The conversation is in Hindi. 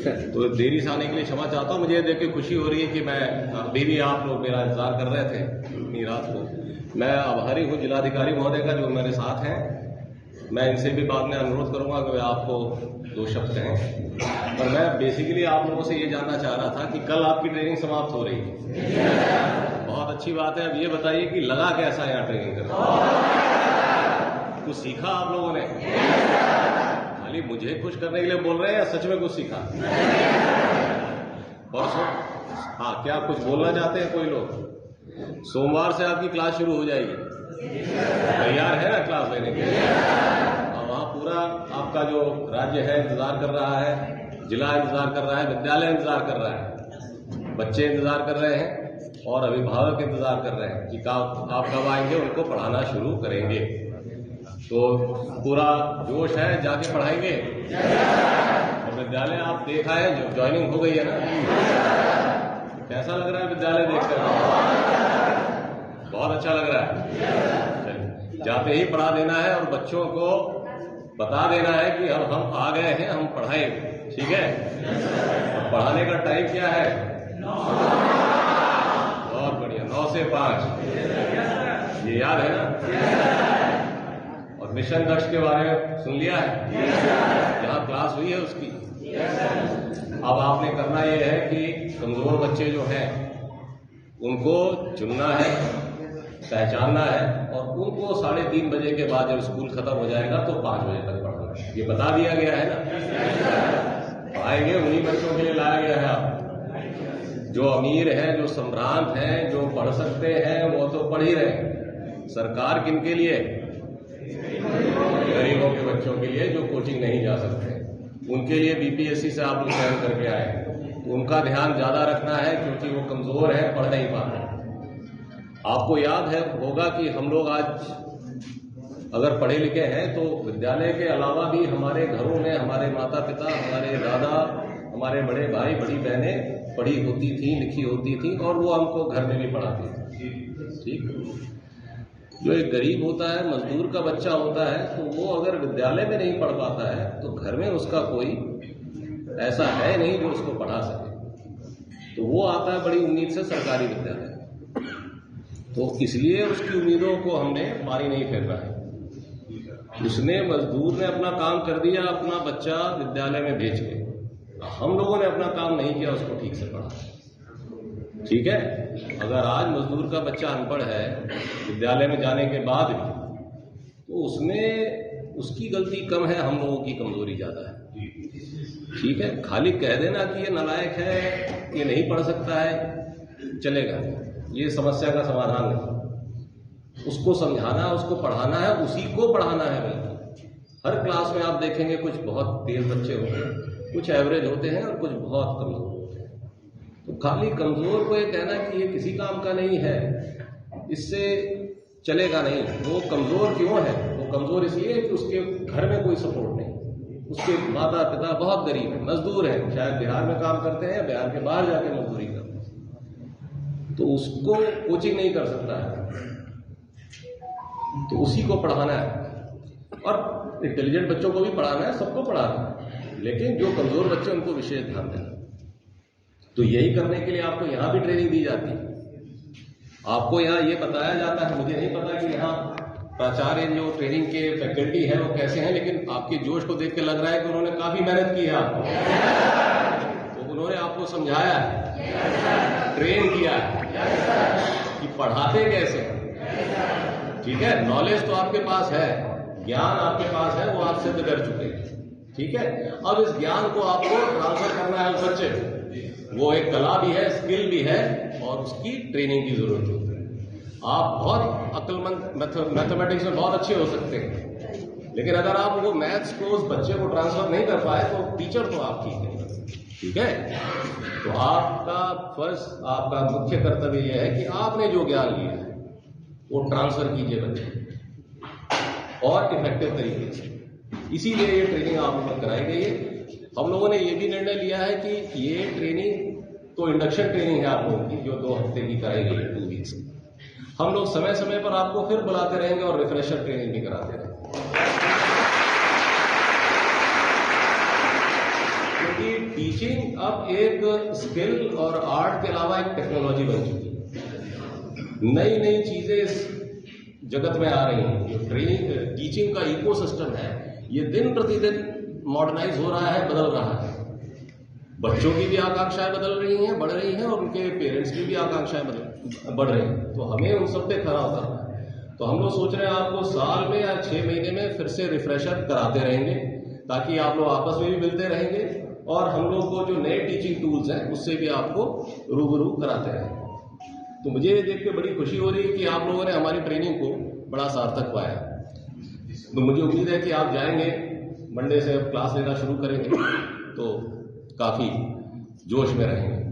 तो देरी से आने के लिए क्षमा चाहता हूँ। मुझे देख के खुशी हो रही है कि मैं अभी भी आप लोग मेरा इंतजार कर रहे थे इतनी रात को। मैं आभारी हूँ जिलाधिकारी महोदय का जो मेरे साथ हैं। मैं इनसे भी बाद में अनुरोध करूंगा कि वे आपको 2 शब्द कहें, पर मैं बेसिकली आप लोगों से ये जानना चाह रहा था कि कल आपकी ट्रेनिंग समाप्त हो रही है। बहुत अच्छी बात है। अब ये बताइए कि लगा कैसा यहाँ ट्रेनिंग करना? कुछ सीखा आप लोगों ने? खाली मुझे खुश करने के लिए बोल रहे हैं या सच में कुछ सीखा? परसों हाँ, क्या कुछ बोलना चाहते हैं कोई लोग? सोमवार से आपकी क्लास शुरू हो जाएगी। तैयार है ना क्लास लेने के लिए? और वहाँ पूरा आपका जो राज्य है इंतजार कर रहा है, जिला इंतजार कर रहा है, विद्यालय इंतजार कर रहा है, बच्चे इंतजार कर रहे हैं और अभिभावक इंतजार कर रहे हैं कि आप कब आएंगे, उनको पढ़ाना शुरू करेंगे। तो पूरा जोश है, जाके पढ़ाएंगे। और विद्यालय आप देखा है, जो ज्वाइनिंग हो गई है ना, कैसा लग रहा है विद्यालय देखकर? बहुत अच्छा लग रहा है। जाते ही पढ़ा देना है और बच्चों को बता देना है कि अब हम आ गए हैं, हम पढ़ाएंगे। ठीक है? पढ़ाने का टाइम क्या है? बहुत बढ़िया, 9 से 5। ये याद है ना? और मिशन दक्ष के बारे में सुन लिया है? जहाँ क्लास हुई है उसकी। अब आपने करना ये है कि कमजोर बच्चे जो हैं उनको चुनना है, पहचानना है और उनको 3:30 बजे के बाद जब स्कूल खत्म हो जाएगा तो 5 बजे तक पढ़ना है। ये बता दिया गया है ना? आएंगे उन्हीं बच्चों के लिए लाया गया है। आप जो अमीर हैं, जो संभ्रांत हैं, जो पढ़ सकते हैं, वो तो पढ़ ही रहे हैं। सरकार किनके लिए? गरीबों के बच्चों के लिए, जो कोचिंग नहीं जा सकते, उनके लिए बीपीएससी से आप लोग चयन करके आए। तो उनका ध्यान ज्यादा रखना है क्योंकि वो कमजोर है, पढ़ नहीं पाते। आपको याद है होगा कि हम लोग आज अगर पढ़े लिखे हैं तो विद्यालय के अलावा भी हमारे घरों में हमारे माता पिता, हमारे दादा, हमारे बड़े भाई, बड़ी बहनें पढ़ी होती थी, लिखी होती थी और वो हमको घर में भी पढ़ाती थी। ठीक? जो एक गरीब होता है, मजदूर का बच्चा होता है, तो वो अगर विद्यालय में नहीं पढ़ पाता है तो घर में उसका कोई ऐसा है नहीं जो उसको पढ़ा सके। तो वो आता है बड़ी उम्मीद से सरकारी विद्यालय। तो इसलिए उसकी उम्मीदों को हमने पानी नहीं फेरना है। उसने, मजदूर ने अपना काम कर दिया, अपना बच्चा विद्यालय में भेज के। हम लोगों ने अपना काम नहीं किया, उसको ठीक से पढ़ा। ठीक है? अगर आज मजदूर का बच्चा अनपढ़ है विद्यालय में जाने के बाद भी, तो उसमें उसकी गलती कम है, हम लोगों की कमजोरी ज्यादा है। ठीक है? खाली कह देना कि ये नालायक है, ये नहीं पढ़ सकता है, चलेगा, ये समस्या का समाधान नहीं। उसको समझाना, उसको पढ़ाना है, उसी को पढ़ाना है। बल्कि हर क्लास में आप देखेंगे कुछ बहुत तेज बच्चे होते हैं, कुछ एवरेज होते हैं और कुछ बहुत कमजोर होते हैं। तो खाली कमजोर को ये कहना कि ये किसी काम का नहीं है, इससे चलेगा नहीं। वो कमजोर क्यों है? वो कमजोर इसलिए कि उसके घर में कोई सपोर्ट नहीं, उसके माता पिता बहुत गरीब है, मजदूर है, शायद बिहार में काम करते हैं, बिहार के बाहर जाके मजदूरी करते हैं, तो उसको कोचिंग नहीं कर सकता है। तो उसी को पढ़ाना है और इंटेलिजेंट बच्चों को भी पढ़ाना है, सबको पढ़ाना है, लेकिन जो कमजोर बच्चे उनको विशेष ध्यान देना। तो यही करने के लिए आपको यहां भी ट्रेनिंग दी जाती है। आपको यहाँ ये बताया जाता है, मुझे नहीं पता कि यहाँ प्राचार्य जो ट्रेनिंग के फैकल्टी है वो कैसे हैं, लेकिन आपके जोश को देख के लग रहा है कि उन्होंने काफी मेहनत की है आपको। तो उन्होंने आपको समझाया है, ट्रेन किया है कि पढ़ाते कैसे। ठीक है? नॉलेज तो आपके पास है, ज्ञान आपके पास है, वो आप सिद्ध कर चुके हैं। ठीक है? अब इस ज्ञान को आपको ट्रांसफर करना है उस बच्चे को। वो एक कला भी है, स्किल भी है और उसकी ट्रेनिंग की जरूरत होती है। आप बहुत अक्लमंद, मैथमेटिक्स में बहुत अच्छे हो सकते हैं, लेकिन अगर आप वो मैथ्स को उस बच्चे को ट्रांसफर नहीं कर पाए तो टीचर तो आप ठीक है। ठीक है? तो आपका फर्ज, आपका मुख्य कर्तव्य यह है कि आपने जो ज्ञान लिया है वो ट्रांसफर कीजिए बच्चे और इफेक्टिव तरीके से। इसीलिए ये ट्रेनिंग आप लोगों को कराई गई है। हम लोगों ने ये भी निर्णय लिया है कि ये ट्रेनिंग तो इंडक्शन ट्रेनिंग है आप लोगों की, जो 2 हफ्ते की कराई गई है, 2 वीक्स। हम लोग समय समय पर आपको फिर बुलाते रहेंगे और रिफ्रेशर ट्रेनिंग भी कराते रहेंगे, क्योंकि टीचिंग अब एक स्किल और आर्ट के अलावा एक टेक्नोलॉजी बन चुकी है। नई नई चीजें इस जगत में आ रही हैं। जो ट्रेनिंग टीचिंग का इकोसिस्टम है ये दिन प्रतिदिन मॉडर्नाइज हो रहा है, बदल रहा है। बच्चों की भी आकांक्षाएं बदल रही हैं, बढ़ रही हैं, और उनके पेरेंट्स की भी आकांक्षाएं बढ़ रही हैं। तो हमें उन सब पे खरा उतरना है। तो हम लोग सोच रहे हैं आपको साल में या 6 महीने में फिर से रिफ्रेशर कराते रहेंगे, ताकि आप लोग आपस में भी मिलते रहेंगे और हम लोग को जो नए टीचिंग टूल्स हैं उससे भी आपको रूबरू कराते रहेंगे। तो मुझे ये देख के बड़ी खुशी हो रही है कि आप लोगों ने हमारी ट्रेनिंग को बड़ा सार्थक पाया। तो मुझे उम्मीद है कि आप जाएंगे, मंडे से अब क्लास लेना शुरू करेंगे तो काफी जोश में रहेंगे।